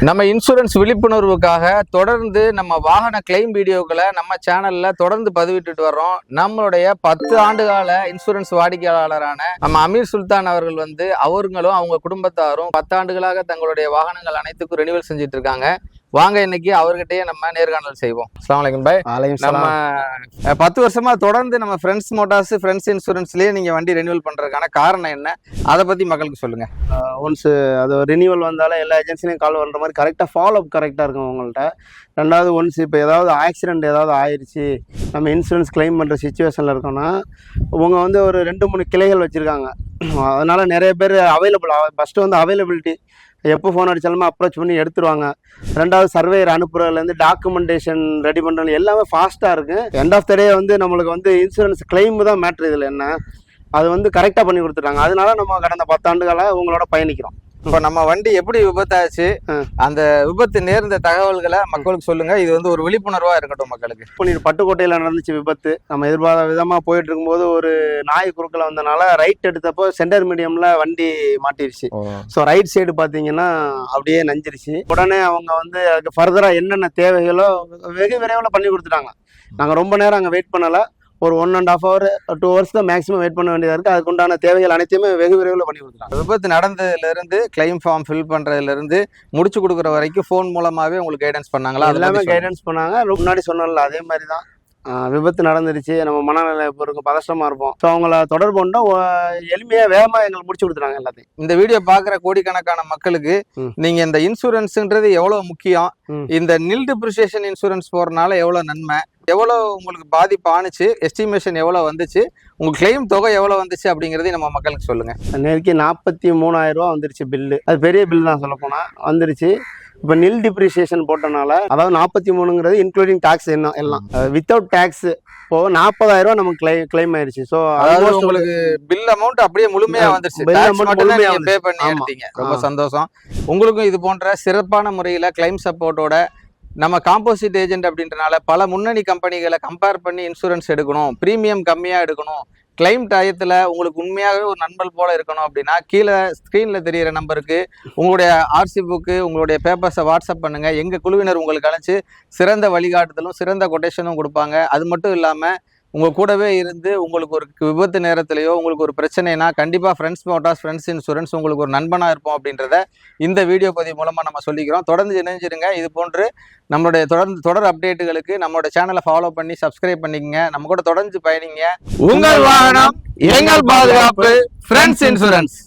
நம்ம இன்சூரன்ஸ் விழிப்புணர்வுக்காக தொடர்ந்து நம்ம வாகன கிளைம் வீடியோக்களை நம்ம சேனல்ல தொடர்ந்து பதிவிட்டுட்டு வர்றோம். நம்மளுடைய 10 ஆண்டுகால இன்சூரன்ஸ் வாடிக்கையாளரான நம்ம அமீர் சுல்தான் அவர்கள் அவங்களும் அவங்க குடும்பத்தாரும் 10 ஆண்டுகளாக தங்களுடைய வாகனங்கள் அனைத்துக்கும் ரெனிவல் செஞ்சுட்டு இருக்காங்க. வாங்க இன்னைக்கு அவர்கிட்டயே நம்ம நேர்காணல் செய்வோம். அஸ்ஸலாமு அலைக்கும் பாய். நம்ம 10 வருஷமா தொடர்ந்து நம்ம ஃப்ரெண்ட்ஸ் மோட்டார்ஸ் ஃப்ரெண்ட்ஸ் இன்சூரன்ஸ்லயே நீங்க வண்டி ரெனிவல் பண்றதுக்கான காரணம் என்ன, அதை பத்தி மக்களுக்கு சொல்லுங்க. ஒன்ஸ் அது ரெனிவல் வந்தாலும் எல்லா ஏஜென்சிலையும் கால் பண்ணுற மாதிரி கரெக்டாக ஃபாலோ அப் கரெக்டாக இருக்கும் உங்கள்கிட்ட. ரெண்டாவது ஒன்ஸ் இப்போ ஏதாவது ஆக்சிடென்ட் ஏதாவது ஆயிடுச்சு, நம்ம இன்சூரன்ஸ் கிளைம் பண்ணுற சுச்சுவேஷனில் இருக்கோன்னா உங்க ஒரு 2-3 கிளைகள் வச்சுருக்காங்க. அதனால நிறைய பேர் அவைலபிள் ஃபஸ்ட்டு அவைலபிலிட்டி எப்போ ஃபோன் அடித்தாலுமே அப்ரோச் பண்ணி எடுத்துருவாங்க. ரெண்டாவது சர்வேயர் அனுப்புறதுலேருந்து டாக்குமெண்டேஷன் ரெடி பண்ணுறது எல்லாமே ஃபாஸ்ட்டாக இருக்குது. எண்ட் ஆஃப் த டே நம்மளுக்கு இன்சூரன்ஸ் கிளைம் தான் மேட்ரு. இதில் என்ன அது கரெக்டாக பண்ணி கொடுத்துட்டாங்க. அதனால நம்ம கடந்த 10 ஆண்டுகளாக உங்களோட பயணிக்கிறோம். இப்போ நம்ம வண்டி எப்படி விபத்தாச்சு, அந்த விபத்து நேர்ந்த தகவல்களை மக்களுக்கு சொல்லுங்க. இது ஒரு விழிப்புணர்வா இருக்கட்டும் மக்களுக்கு. இப்போ நீ பட்டுக்கோட்டையில் நடந்துச்சு விபத்து. நம்ம எதிர்பாராத விதமாக போயிட்டு இருக்கும்போது ஒரு நாய் குறுக்கில் வந்தனால ரைட் எடுத்தப்போ சென்டர் மீடியம்ல வண்டி மாட்டிருச்சு. ஸோ ரைட் சைடு பார்த்தீங்கன்னா அப்படியே நஞ்சிருச்சு. உடனே அவங்க அதுக்கு ஃபர்தராக என்னென்ன தேவைகளோ வெகு விரைவில் பண்ணி கொடுத்துட்டாங்க. நாங்கள் ரொம்ப நேரம் அங்கே வெயிட் பண்ணலை. ஒரு 1.5 hour 2 hours தான் மேக்ஸிமம் வெயிட் பண்ண வேண்டியதாக இருக்குது. அதுக்குண்டான தேவைகள் அனைத்தையுமே வெகு விரைவில் பண்ணி கொடுத்துட்டாங்க. விபத்து நடந்ததுலேருந்து கிளைம் ஃபார்ம் ஃபில் பண்ணுறதுலேருந்து முடிச்சு கொடுக்குற வரைக்கும் ஃபோன் மூலமாகவே உங்களுக்கு கைடன்ஸ் பண்ணாங்களா? எல்லாமே கைடன்ஸ் பண்ணாங்க. முன்னாடி சொன்னல அதே மாதிரி தான். விபத்து நடந்துருச்சு, நம்ம மனநிலை இப்போ இருக்கும், பதஷ்டமாக இருப்போம். ஸோ அவங்கள தொடர்பு கொண்டா எளிமையாக வேகமாக எங்களுக்கு முடிச்சு கொடுத்துறாங்க எல்லாத்தையும். இந்த வீடியோ பார்க்குற கோடிக்கணக்கான மக்களுக்கு நீங்கள் இந்த இன்சூரன்ஸுன்றது எவ்வளோ முக்கியம், இந்த நில் டிப்ரிசியேஷன் இன்சூரன்ஸ் போகிறனால எவ்வளோ நன்மை, எவ்வளோ உங்களுக்கு பாதிப்பு ஆணுச்சு, எஸ்டிமேஷன் எவ்வளோ வந்துச்சு, உங்கள் கிளைம் தொகை எவ்வளோ வந்துச்சு அப்படிங்கிறதையும் நம்ம மக்களுக்கு சொல்லுங்கள். நேருக்கு 43,000 ரூபா வந்துருச்சு பில்லு. அது பெரிய பில் தான் சொல்ல போனால் வந்துருச்சு. இப்போ நில் டிப்ரிசியேஷன் போட்டனால அதாவது 43ங்கிறது இன்க்ளூடிங் டாக்ஸ் என்ன எல்லாம் வித்தவுட் டாக்ஸ் இப்போ 40,000 ரூபா நமக்கு கிளைம் ஆயிடுச்சு. ஸோ அதாவது உங்களுக்கு பில் அமௌண்ட் அப்படியே முழுமையா வந்துருச்சு. பே பண்ணி எடுத்தீங்க, ரொம்ப சந்தோஷம். உங்களுக்கும் இது போன்ற சிறப்பான முறையில் கிளைம் சப்போர்ட்டோட நம்ம காம்போசிட் ஏஜென்ட் அப்படின்றனால பல முன்னணி கம்பெனிகளை கம்பேர் பண்ணி இன்சூரன்ஸ் எடுக்கணும், ப்ரீமியம் கம்மியாக எடுக்கணும், கிளைம் டயத்தில் உங்களுக்கு உண்மையாகவே ஒரு நண்பர் போல இருக்கணும் அப்படின்னா கீழே ஸ்க்ரீனில் தெரிகிற நம்பருக்கு உங்களுடைய ஆர்சி புக்கு, உங்களுடைய பேப்பர்ஸை வாட்ஸ்அப் பண்ணுங்கள். எங்கள் குழுவினர் உங்களுக்கு அழைச்சி சிறந்த வழிகாட்டுதலும் சிறந்த கொட்டேஷனும் கொடுப்பாங்க. அது மட்டும் இல்லாமல் உங்கள் கூடவே இருந்து உங்களுக்கு ஒரு விபத்து நேரத்திலையோ உங்களுக்கு ஒரு பிரச்சனைனா கண்டிப்பாக ஃப்ரெண்ட்ஸ் மோட்டார்ஸ் ஃப்ரெண்ட்ஸ் இன்சூரன்ஸ் உங்களுக்கு ஒரு நண்பனாக இருப்போம் அப்படின்றத இந்த வீடியோ பதிவு மூலமாக நம்ம சொல்லிக்கிறோம். தொடர்ந்து இணைஞ்சிருங்க. இது போன்று நம்மளுடைய தொடர் அப்டேட்டுகளுக்கு நம்மளோட சேனலை ஃபாலோ பண்ணி சப்ஸ்கிரைப் பண்ணிக்கங்க. நம்ம கூட தொடர்ந்து பயணிங்க. உங்கள் வாகனம் எங்கள் பாதுகாப்பு, ஃப்ரெண்ட்ஸ் இன்சூரன்ஸ்.